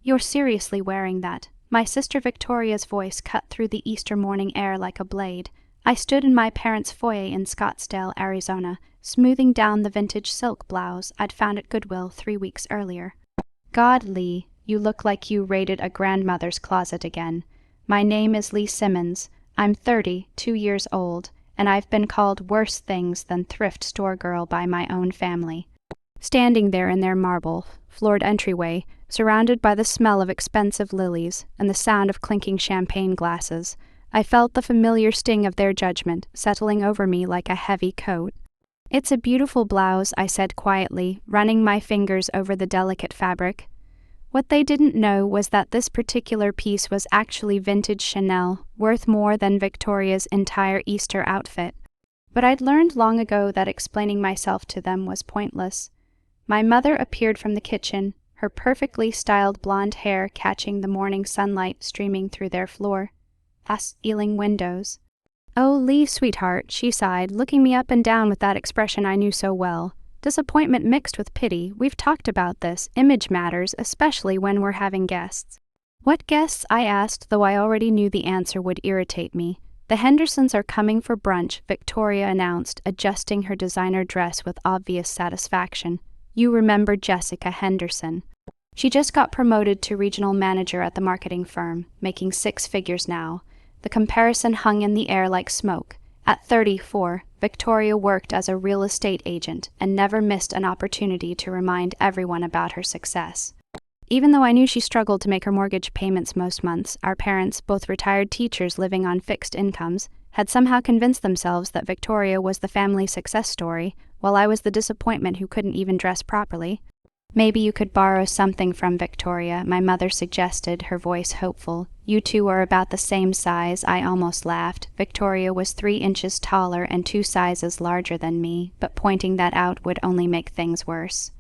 You're seriously wearing that? My sister Victoria's voice cut through the Easter morning air like a blade. I stood in my parents' foyer in Scottsdale, Arizona, smoothing down the vintage silk blouse I'd found at Goodwill 3 weeks earlier. God, Lee, you look like you raided a grandmother's closet again. My name is Lee Simmons. I'm 32 years old, and I've been called worse things than thrift store girl by my own family. Standing there in their marble-floored entryway, surrounded by the smell of expensive lilies and the sound of clinking champagne glasses, I felt the familiar sting of their judgment settling over me like a heavy coat. It's a beautiful blouse, I said quietly, running my fingers over the delicate fabric. What they didn't know was that this particular piece was actually vintage Chanel, worth more than Victoria's entire Easter outfit. But I'd learned long ago that explaining myself to them was pointless. My mother appeared from the kitchen, her perfectly styled blonde hair catching the morning sunlight streaming through their floor-ceiling windows. "Oh, Lee, sweetheart," she sighed, looking me up and down with that expression I knew so well. Disappointment mixed with pity. We've talked about this. Image matters, especially when we're having guests. What guests? I asked, though I already knew the answer would irritate me. The Hendersons are coming for brunch, Victoria announced, adjusting her designer dress with obvious satisfaction. You remember Jessica Henderson. She just got promoted to regional manager at the marketing firm, making 6 figures now. The comparison hung in the air like smoke. At 34, Victoria worked as a real estate agent and never missed an opportunity to remind everyone about her success. Even though I knew she struggled to make her mortgage payments most months, our parents, both retired teachers living on fixed incomes, had somehow convinced themselves that Victoria was the family success story, while I was the disappointment who couldn't even dress properly. "Maybe you could borrow something from Victoria," my mother suggested, her voice hopeful. "You two are about the same size," I almost laughed. Victoria was 3 inches taller and 2 sizes larger than me, but pointing that out would only make things worse.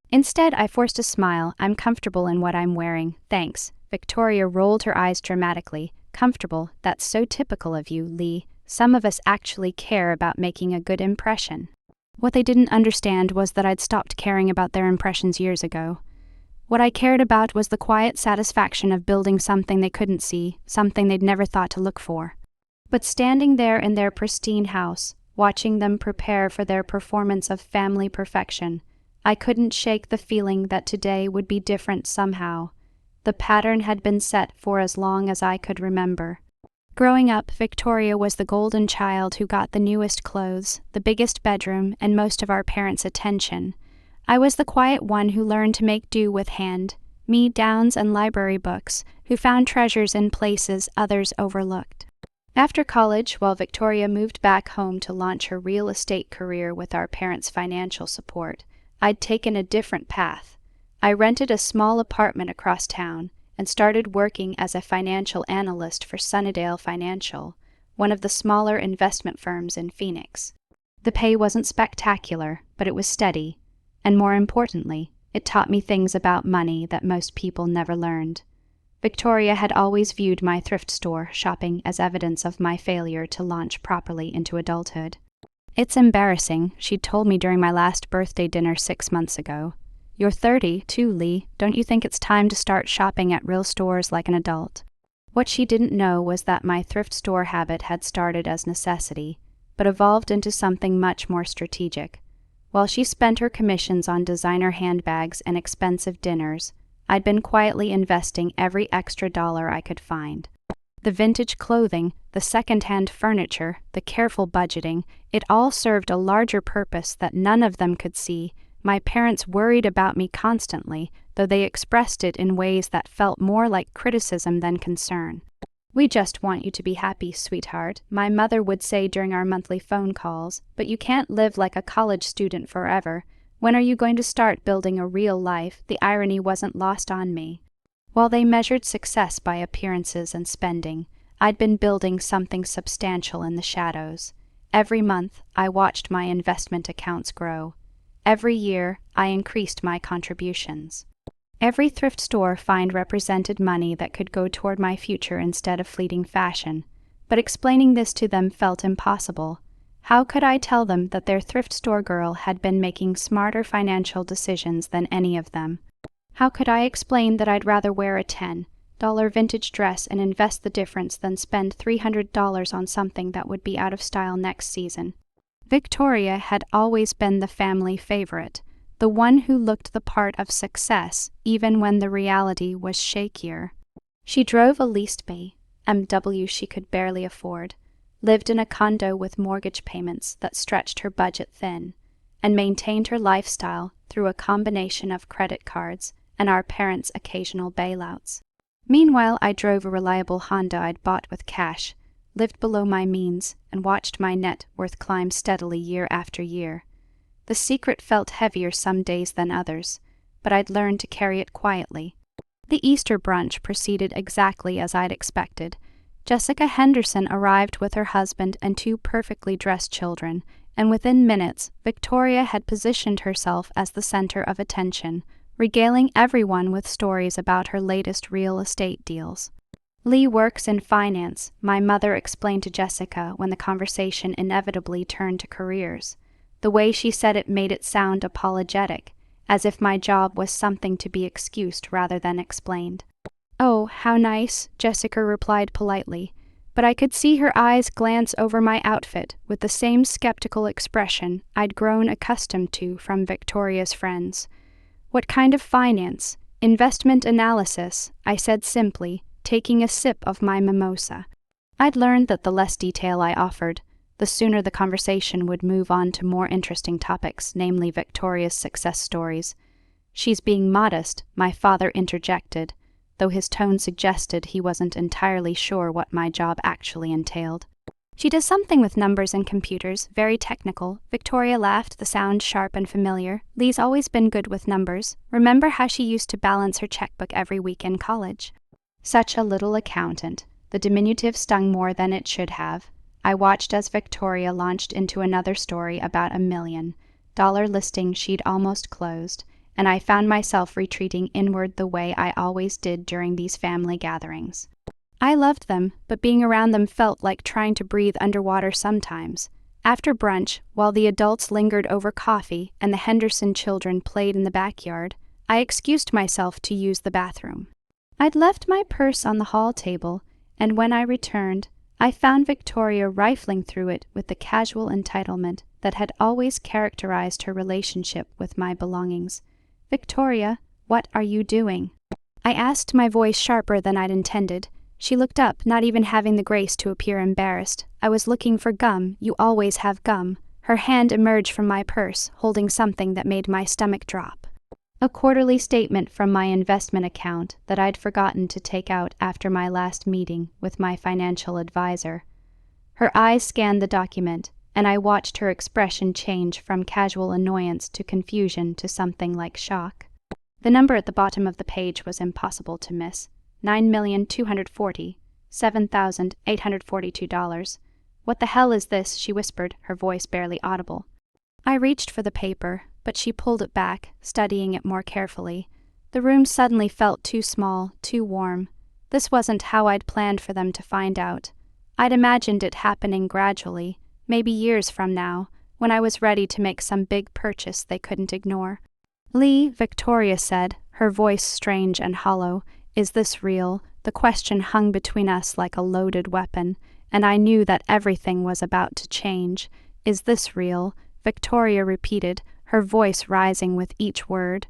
Instead, I forced a smile. "I'm comfortable in what I'm wearing, thanks." Victoria rolled her eyes dramatically. "Comfortable? That's so typical of you, Lee. Some of us actually care about making a good impression." What they didn't understand was that I'd stopped caring about their impressions years ago. What I cared about was the quiet satisfaction of building something they couldn't see, something they'd never thought to look for. But standing there in their pristine house, watching them prepare for their performance of family perfection, I couldn't shake the feeling that today would be different somehow. The pattern had been set for as long as I could remember. Growing up, Victoria was the golden child who got the newest clothes, the biggest bedroom, and most of our parents' attention. I was the quiet one who learned to make do with hand-me-downs and library books, who found treasures in places others overlooked. After college, while Victoria moved back home to launch her real estate career with our parents' financial support, I'd taken a different path. I rented a small apartment across town and started working as a financial analyst for Sunnydale Financial, one of the smaller investment firms in Phoenix. The pay wasn't spectacular, but it was steady, and more importantly, it taught me things about money that most people never learned. Victoria had always viewed my thrift store shopping as evidence of my failure to launch properly into adulthood. "It's embarrassing," she'd told me during my last birthday dinner 6 months ago. "You're 30, too, Lee. Don't you think it's time to start shopping at real stores like an adult?" What she didn't know was that my thrift store habit had started as necessity, but evolved into something much more strategic. While she spent her commissions on designer handbags and expensive dinners, I'd been quietly investing every extra dollar I could find. The vintage clothing, the second-hand furniture, the careful budgeting, it all served a larger purpose that none of them could see. My parents worried about me constantly, though they expressed it in ways that felt more like criticism than concern. "We just want you to be happy, sweetheart," my mother would say during our monthly phone calls, "but you can't live like a college student forever. When are you going to start building a real life?" The irony wasn't lost on me. While they measured success by appearances and spending, I'd been building something substantial in the shadows. Every month, I watched my investment accounts grow. Every year, I increased my contributions. Every thrift store find represented money that could go toward my future instead of fleeting fashion, but explaining this to them felt impossible. How could I tell them that their thrift store girl had been making smarter financial decisions than any of them? How could I explain that I'd rather wear a $10 vintage dress and invest the difference than spend $300 on something that would be out of style next season? Victoria had always been the family favorite, the one who looked the part of success even when the reality was shakier. She drove a leased BMW she could barely afford, lived in a condo with mortgage payments that stretched her budget thin, and maintained her lifestyle through a combination of credit cards and our parents' occasional bailouts. Meanwhile, I drove a reliable Honda I'd bought with cash, lived below my means, and watched my net worth climb steadily year after year. The secret felt heavier some days than others, but I'd learned to carry it quietly. The Easter brunch proceeded exactly as I'd expected. Jessica Henderson arrived with her husband and 2 perfectly dressed children, and within minutes, Victoria had positioned herself as the center of attention, regaling everyone with stories about her latest real estate deals. Lee works in finance, my mother explained to Jessica when the conversation inevitably turned to careers. The way she said it made it sound apologetic, as if my job was something to be excused rather than explained. "Oh, how nice," Jessica replied politely, but I could see her eyes glance over my outfit with the same skeptical expression I'd grown accustomed to from Victoria's friends. "What kind of finance?" "Investment analysis," I said simply, taking a sip of my mimosa. I'd learned that the less detail I offered, the sooner the conversation would move on to more interesting topics, namely Victoria's success stories. "She's being modest," my father interjected, though his tone suggested he wasn't entirely sure what my job actually entailed. "She does something with numbers and computers, very technical." Victoria laughed, the sound sharp and familiar. "Lee's always been good with numbers. Remember how she used to balance her checkbook every week in college?" Such a little accountant. The diminutive stung more than it should have. I watched as Victoria launched into another story about $1 million listing she'd almost closed, and I found myself retreating inward the way I always did during these family gatherings. I loved them, but being around them felt like trying to breathe underwater sometimes. After brunch, while the adults lingered over coffee and the Henderson children played in the backyard, I excused myself to use the bathroom. I'd left my purse on the hall table, and when I returned, I found Victoria rifling through it with the casual entitlement that had always characterized her relationship with my belongings. "Victoria, what are you doing?" I asked, my voice sharper than I'd intended. She looked up, not even having the grace to appear embarrassed. "I was looking for gum. You always have gum." Her hand emerged from my purse, holding something that made my stomach drop. A quarterly statement from my investment account that I'd forgotten to take out after my last meeting with my financial advisor. Her eyes scanned the document, and I watched her expression change from casual annoyance to confusion to something like shock. The number at the bottom of the page was impossible to miss. $9,247,842. "What the hell is this?" she whispered, her voice barely audible. I reached for the paper, but she pulled it back, studying it more carefully. The room suddenly felt too small, too warm. This wasn't how I'd planned for them to find out. I'd imagined it happening gradually, maybe years from now, when I was ready to make some big purchase they couldn't ignore. "Lee," Victoria said, her voice strange and hollow, "is this real?" The question hung between us like a loaded weapon, and I knew that everything was about to change. "Is this real?" Victoria repeated, her voice rising with each word.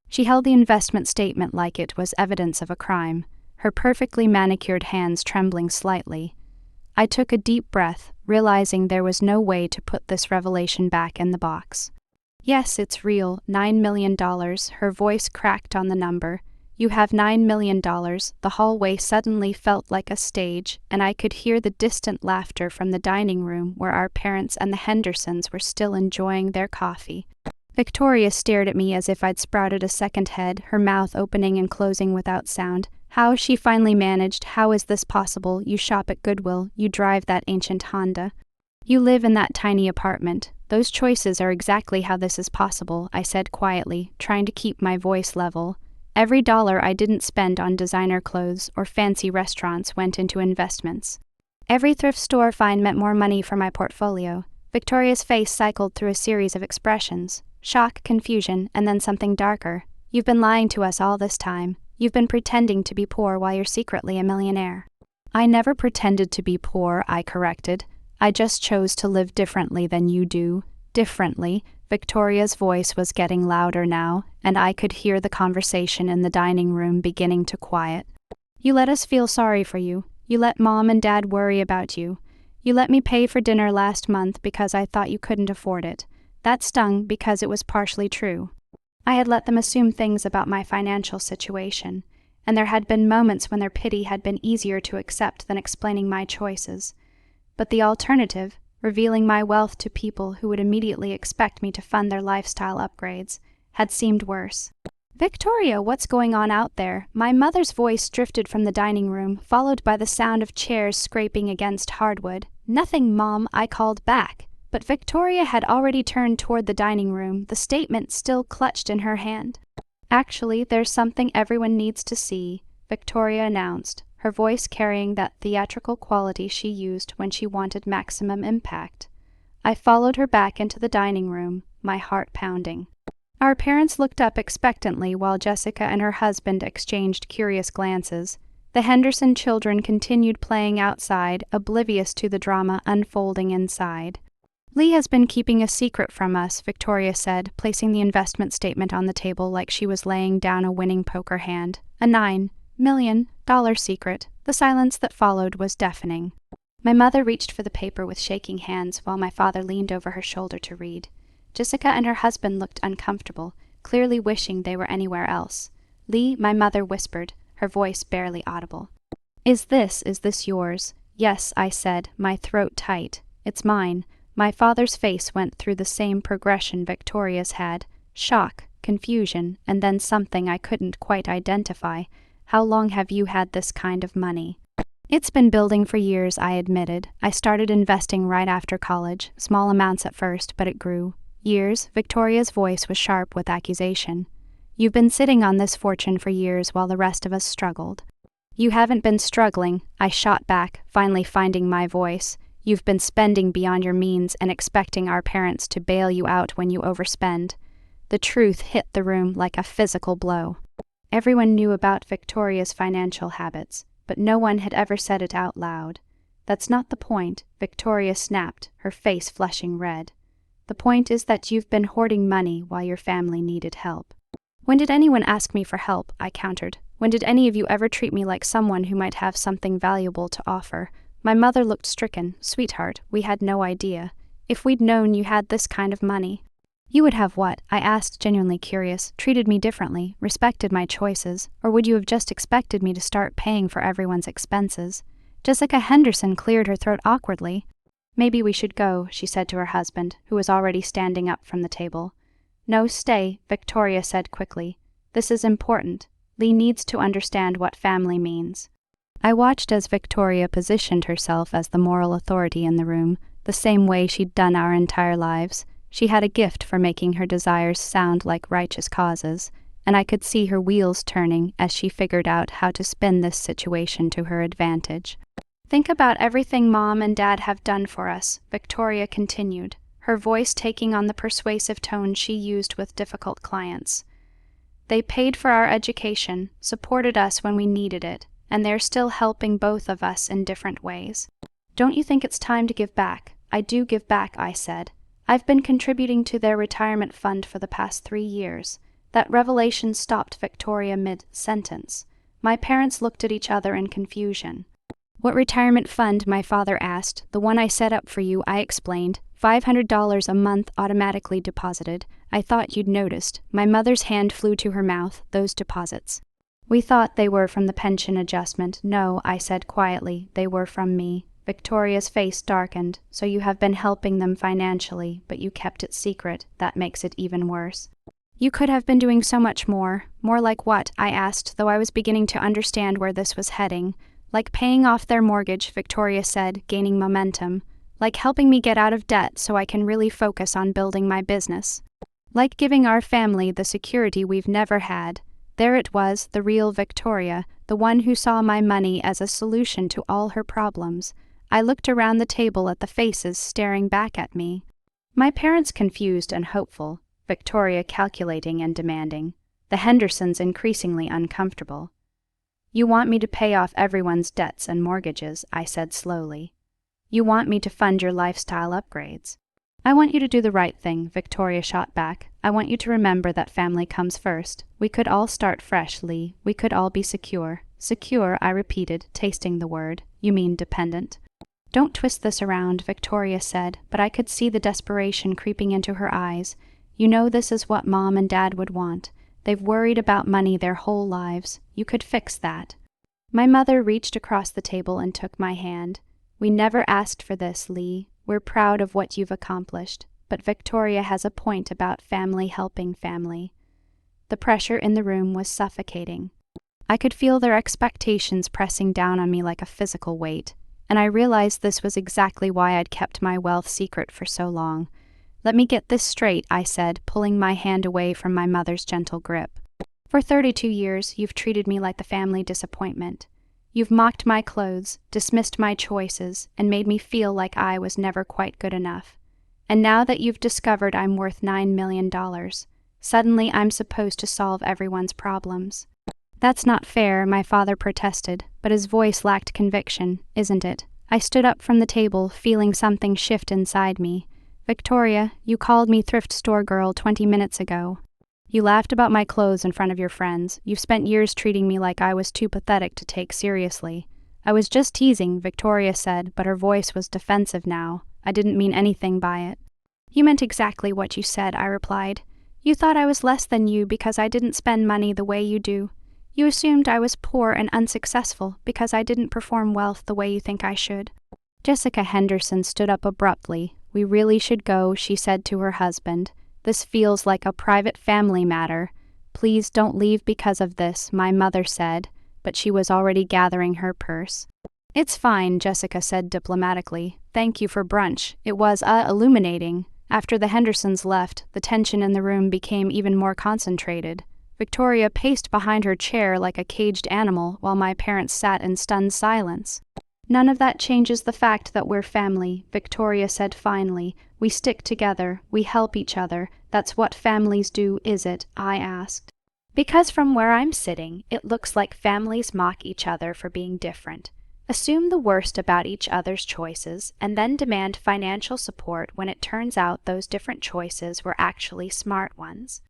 She held the investment statement like it was evidence of a crime, her perfectly manicured hands trembling slightly. I took a deep breath, realizing there was no way to put this revelation back in the box. "Yes, it's real, $9 million, her voice cracked on the number. "You have $9 million, the hallway suddenly felt like a stage, and I could hear the distant laughter from the dining room where our parents and the Hendersons were still enjoying their coffee. Victoria stared at me as if I'd sprouted a second head, her mouth opening and closing without sound. "How?" she finally managed. "How is this possible? You shop at Goodwill, you drive that ancient Honda. You live in that tiny apartment. Those choices are exactly how this is possible," I said quietly, trying to keep my voice level. Every dollar I didn't spend on designer clothes or fancy restaurants went into investments. Every thrift store find meant more money for my portfolio. Victoria's face cycled through a series of expressions: shock, confusion, and then something darker. You've been lying to us all this time. You've been pretending to be poor while you're secretly a millionaire." "I never pretended to be poor," I corrected. "I just chose to live differently than you do." "Differently?" Victoria's voice was getting louder now, and I could hear the conversation in the dining room beginning to quiet. "You let us feel sorry for you. You let Mom and Dad worry about you. You let me pay for dinner last month because I thought you couldn't afford it. That stung because it was partially true. I had let them assume things about my financial situation, and there had been moments when their pity had been easier to accept than explaining my choices. But the alternative, revealing my wealth to people who would immediately expect me to fund their lifestyle upgrades, had seemed worse. "Victoria, what's going on out there?" My mother's voice drifted from the dining room, followed by the sound of chairs scraping against hardwood. "Nothing, Mom," I called back. But Victoria had already turned toward the dining room, the statement still clutched in her hand. "Actually, there's something everyone needs to see," Victoria announced, her voice carrying that theatrical quality she used when she wanted maximum impact. I followed her back into the dining room, my heart pounding. Our parents looked up expectantly while Jessica and her husband exchanged curious glances. The Henderson children continued playing outside, oblivious to the drama unfolding inside. "Lee has been keeping a secret from us," Victoria said, placing the investment statement on the table like she was laying down a winning poker hand. "A $9 million secret." The silence that followed was deafening. My mother reached for the paper with shaking hands while my father leaned over her shoulder to read. Jessica and her husband looked uncomfortable, clearly wishing they were anywhere else. "Lee," my mother whispered, her voice barely audible. Is this yours?" "Yes," I said, my throat tight. "It's mine." My father's face went through the same progression Victoria's had: shock, confusion, and then something I couldn't quite identify. "How long have you had this kind of money?" "It's been building for years," I admitted. "I started investing right after college, small amounts at first, but it grew." "Years?" Victoria's voice was sharp with accusation. "You've been sitting on this fortune for years while the rest of us struggled." "You haven't been struggling," I shot back, finally finding my voice. "You've been spending beyond your means and expecting our parents to bail you out when you overspend." The truth hit the room like a physical blow. Everyone knew about Victoria's financial habits, but no one had ever said it out loud. "That's not the point," Victoria snapped, her face flushing red. "The point is that you've been hoarding money while your family needed help." "When did anyone ask me for help?" I countered. "When did any of you ever treat me like someone who might have something valuable to offer?" My mother looked stricken. "Sweetheart, we had no idea. If we'd known you had this kind of money." "You would have what?" I asked, genuinely curious. "Treated me differently, respected my choices, or would you have just expected me to start paying for everyone's expenses?" Jessica Henderson cleared her throat awkwardly. "Maybe we should go," she said to her husband, who was already standing up from the table. "No, stay," Victoria said quickly. "This is important. Lee needs to understand what family means." I watched as Victoria positioned herself as the moral authority in the room, the same way she'd done our entire lives. She had a gift for making her desires sound like righteous causes, and I could see her wheels turning as she figured out how to spin this situation to her advantage. "Think about everything Mom and Dad have done for us," Victoria continued, her voice taking on the persuasive tone she used with difficult clients. "They paid for our education, supported us when we needed it, and they're still helping both of us in different ways. Don't you think it's time to give back?" "I do give back," I said. "I've been contributing to their retirement fund for the past 3 years." That revelation stopped Victoria mid-sentence. My parents looked at each other in confusion. "What retirement fund?" my father asked. "The one I set up for you," I explained. $500 a month automatically deposited. I thought you'd noticed." My mother's hand flew to her mouth. "Those deposits." "We thought they were from the pension adjustment." "No," I said quietly, "they were from me." Victoria's face darkened. "So you have been helping them financially, but you kept it secret. That makes it even worse." "You could have been doing so much more." "More like what?" I asked, though I was beginning to understand where this was heading. "Like paying off their mortgage," Victoria said, gaining momentum. "Like helping me get out of debt so I can really focus on building my business. Like giving our family the security we've never had." There it was, the real Victoria, the one who saw my money as a solution to all her problems. I looked around the table at the faces staring back at me. My parents confused and hopeful, Victoria calculating and demanding. the Hendersons increasingly uncomfortable. You want me to pay off everyone's debts and mortgages, I said slowly. You want me to fund your lifestyle upgrades. I want you to do the right thing, Victoria shot back. I want you to remember that family comes first. We could all start fresh, Lee. We could all be secure. Secure, I repeated, tasting the word. You mean dependent? Don't twist this around, Victoria said, but I could see the desperation creeping into her eyes. You know this is what Mom and Dad would want. They've worried about money their whole lives. You could fix that. My mother reached across the table and took my hand. We never asked for this, Lee. We're proud of what you've accomplished, but Victoria has a point about family helping family. The pressure in the room was suffocating. I could feel their expectations pressing down on me like a physical weight, and I realized this was exactly why I'd kept my wealth secret for so long. Let me get this straight, I said, pulling my hand away from my mother's gentle grip. For 32 years, you've treated me like the family disappointment. You've mocked my clothes, dismissed my choices, and made me feel like I was never quite good enough. And now that you've discovered I'm worth $9 million, suddenly I'm supposed to solve everyone's problems. That's not fair, my father protested, but his voice lacked conviction, isn't it? I stood up from the table, feeling something shift inside me. Victoria, you called me thrift store girl 20 minutes ago. You laughed about my clothes in front of your friends. You've spent years treating me like I was too pathetic to take seriously. I was just teasing, Victoria said, but her voice was defensive now. I didn't mean anything by it. You meant exactly what you said, I replied. You thought I was less than you because I didn't spend money the way you do. You assumed I was poor and unsuccessful because I didn't perform wealth the way you think I should. Jessica Henderson stood up abruptly. We really should go, she said to her husband. This feels like a private family matter. Please don't leave because of this, my mother said, but she was already gathering her purse. It's fine, Jessica said diplomatically. Thank you for brunch. It was illuminating. After the Hendersons left, the tension in the room became even more concentrated. Victoria paced behind her chair like a caged animal while my parents sat in stunned silence. None of that changes the fact that we're family, Victoria said finally. We stick together, we help each other. That's what families do, is it? I asked. Because from where I'm sitting, it looks like families mock each other for being different. Assume the worst about each other's choices, and then demand financial support when it turns out those different choices were actually smart ones.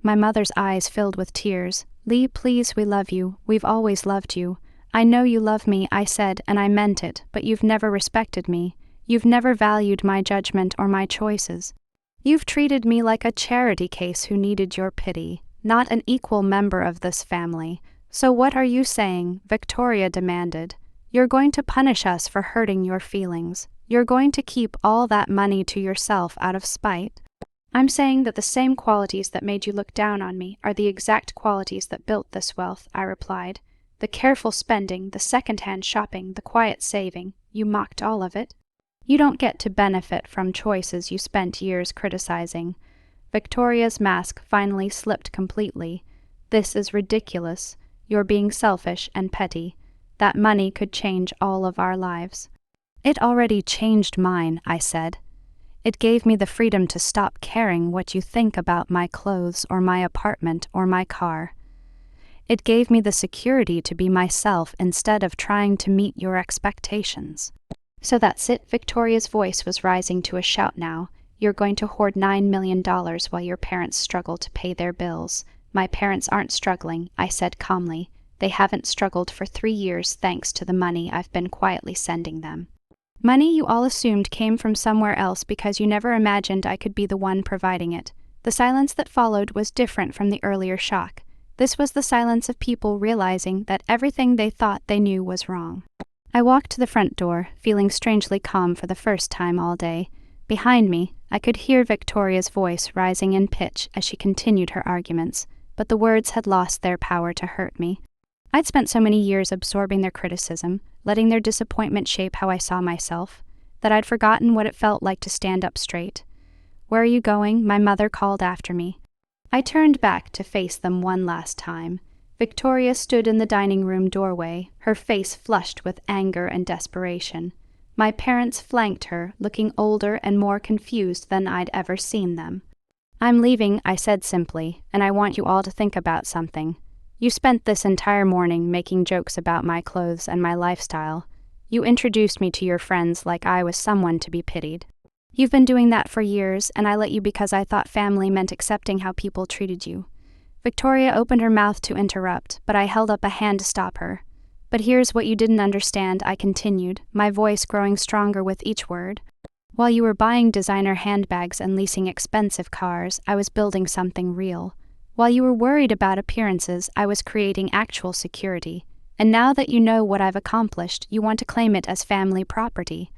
My mother's eyes filled with tears. Lee, please, we love you. We've always loved you. I know you love me, I said, and I meant it, but you've never respected me. You've never valued my judgment or my choices. You've treated me like a charity case who needed your pity, not an equal member of this family. So what are you saying? Victoria demanded. You're going to punish us for hurting your feelings. You're going to keep all that money to yourself out of spite. I'm saying that the same qualities that made you look down on me are the exact qualities that built this wealth, I replied. The careful spending, the second-hand shopping, the quiet saving, you mocked all of it. You don't get to benefit from choices you spent years criticizing. Victoria's mask finally slipped completely. This is ridiculous. You're being selfish and petty. That money could change all of our lives. It already changed mine, I said. It gave me the freedom to stop caring what you think about my clothes or my apartment or my car. It gave me the security to be myself instead of trying to meet your expectations. So that's it, Victoria's voice was rising to a shout now. You're going to hoard $9 million while your parents struggle to pay their bills. My parents aren't struggling, I said calmly. They haven't struggled for 3 years thanks to the money I've been quietly sending them. Money you all assumed came from somewhere else because you never imagined I could be the one providing it. The silence that followed was different from the earlier shock. This was the silence of people realizing that everything they thought they knew was wrong. I walked to the front door, feeling strangely calm for the first time all day. Behind me, I could hear Victoria's voice rising in pitch as she continued her arguments, but the words had lost their power to hurt me. I'd spent so many years absorbing their criticism, letting their disappointment shape how I saw myself, that I'd forgotten what it felt like to stand up straight. Where are you going? My mother called after me. I turned back to face them one last time. Victoria stood in the dining room doorway, her face flushed with anger and desperation. My parents flanked her, looking older and more confused than I'd ever seen them. I'm leaving, I said simply, and I want you all to think about something. You spent this entire morning making jokes about my clothes and my lifestyle. You introduced me to your friends like I was someone to be pitied. You've been doing that for years, and I let you because I thought family meant accepting how people treated you. Victoria opened her mouth to interrupt, but I held up a hand to stop her. But here's what you didn't understand, I continued, my voice growing stronger with each word. While you were buying designer handbags and leasing expensive cars, I was building something real. While you were worried about appearances, I was creating actual security. And now that you know what I've accomplished, you want to claim it as family property.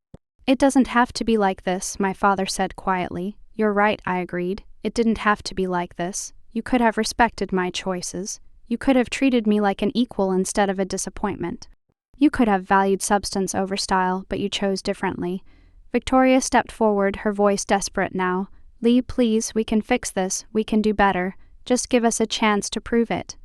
It doesn't have to be like this, my father said quietly. You're right, I agreed. It didn't have to be like this. You could have respected my choices. You could have treated me like an equal instead of a disappointment. You could have valued substance over style, but you chose differently. Victoria stepped forward, her voice desperate now. Lee, please, we can fix this. We can do better. Just give us a chance to prove it.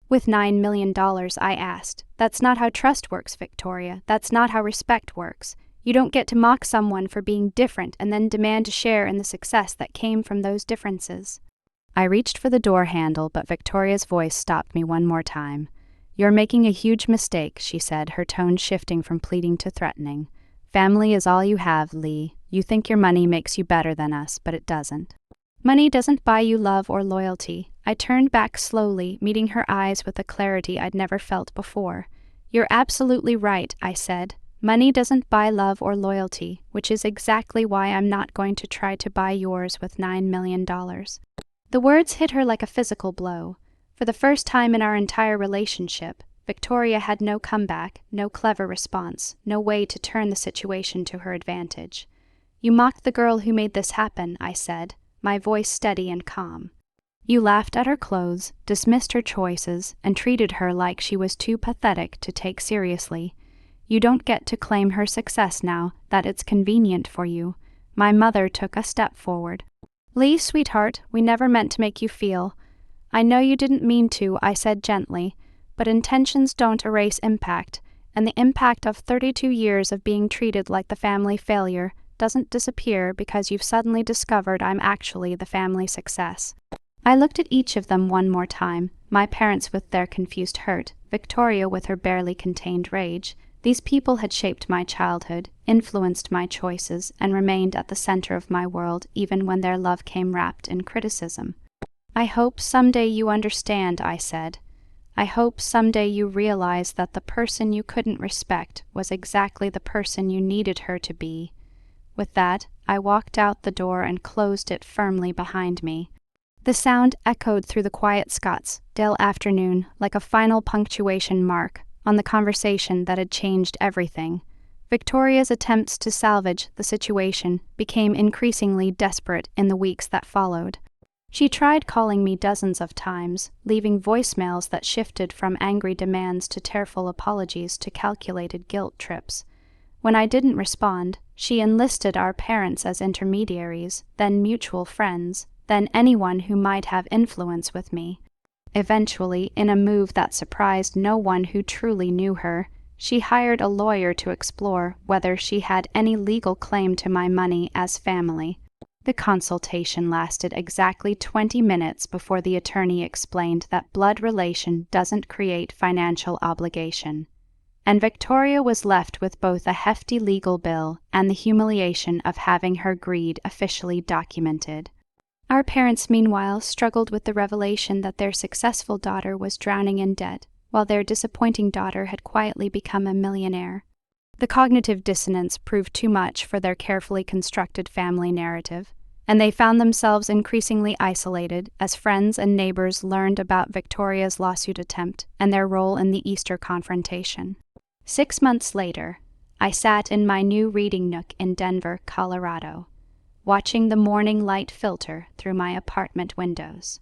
With $9 million, I asked. That's not how trust works, Victoria. That's not how respect works. You don't get to mock someone for being different and then demand to share in the success that came from those differences. I reached for the door handle, but Victoria's voice stopped me one more time. You're making a huge mistake, she said, her tone shifting from pleading to threatening. Family is all you have, Lee. You think your money makes you better than us, but it doesn't. Money doesn't buy you love or loyalty. I turned back slowly, meeting her eyes with a clarity I'd never felt before. You're absolutely right, I said. Money doesn't buy love or loyalty, which is exactly why I'm not going to try to buy yours with $9 million. The words hit her like a physical blow. For the first time in our entire relationship, Victoria had no comeback, no clever response, no way to turn the situation to her advantage. You mocked the girl who made this happen, I said, my voice steady and calm. You laughed at her clothes, dismissed her choices, and treated her like she was too pathetic to take seriously. You don't get to claim her success now that it's convenient for you. My mother took a step forward. Lee, sweetheart, we never meant to make you feel. I know you didn't mean to, I said gently, but intentions don't erase impact, and the impact of 32 years of being treated like the family failure doesn't disappear because you've suddenly discovered I'm actually the family success. I looked at each of them one more time, my parents with their confused hurt, Victoria with her barely contained rage. These people had shaped my childhood, influenced my choices, and remained at the center of my world even when their love came wrapped in criticism. I hope someday you understand, I said. I hope someday you realize that the person you couldn't respect was exactly the person you needed her to be. With that, I walked out the door and closed it firmly behind me. The sound echoed through the quiet Scottsdale afternoon like a final punctuation mark on the conversation that had changed everything. Victoria's attempts to salvage the situation became increasingly desperate in the weeks that followed. She tried calling me dozens of times, leaving voicemails that shifted from angry demands to tearful apologies to calculated guilt trips. When I didn't respond, she enlisted our parents as intermediaries, then mutual friends, then anyone who might have influence with me. Eventually, in a move that surprised no one who truly knew her, she hired a lawyer to explore whether she had any legal claim to my money as family. The consultation lasted exactly 20 minutes before the attorney explained that blood relation doesn't create financial obligation. And Victoria was left with both a hefty legal bill and the humiliation of having her greed officially documented. Our parents, meanwhile, struggled with the revelation that their successful daughter was drowning in debt, while their disappointing daughter had quietly become a millionaire. The cognitive dissonance proved too much for their carefully constructed family narrative, and they found themselves increasingly isolated as friends and neighbors learned about Victoria's lawsuit attempt and their role in the Easter confrontation. 6 months later, I sat in my new reading nook in Denver, Colorado, watching the morning light filter through my apartment windows.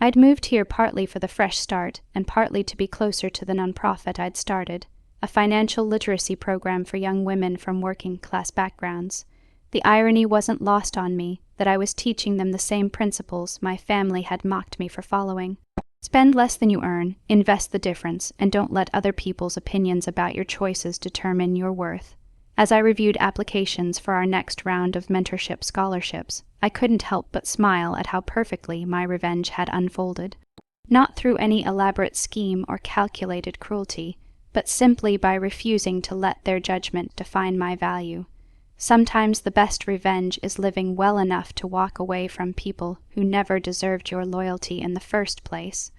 I'd moved here partly for the fresh start and partly to be closer to the nonprofit I'd started, a financial literacy program for young women from working-class backgrounds. The irony wasn't lost on me that I was teaching them the same principles my family had mocked me for following. Spend less than you earn, invest the difference, and don't let other people's opinions about your choices determine your worth. As I reviewed applications for our next round of mentorship scholarships, I couldn't help but smile at how perfectly my revenge had unfolded. Not through any elaborate scheme or calculated cruelty, but simply by refusing to let their judgment define my value. Sometimes the best revenge is living well enough to walk away from people who never deserved your loyalty in the first place.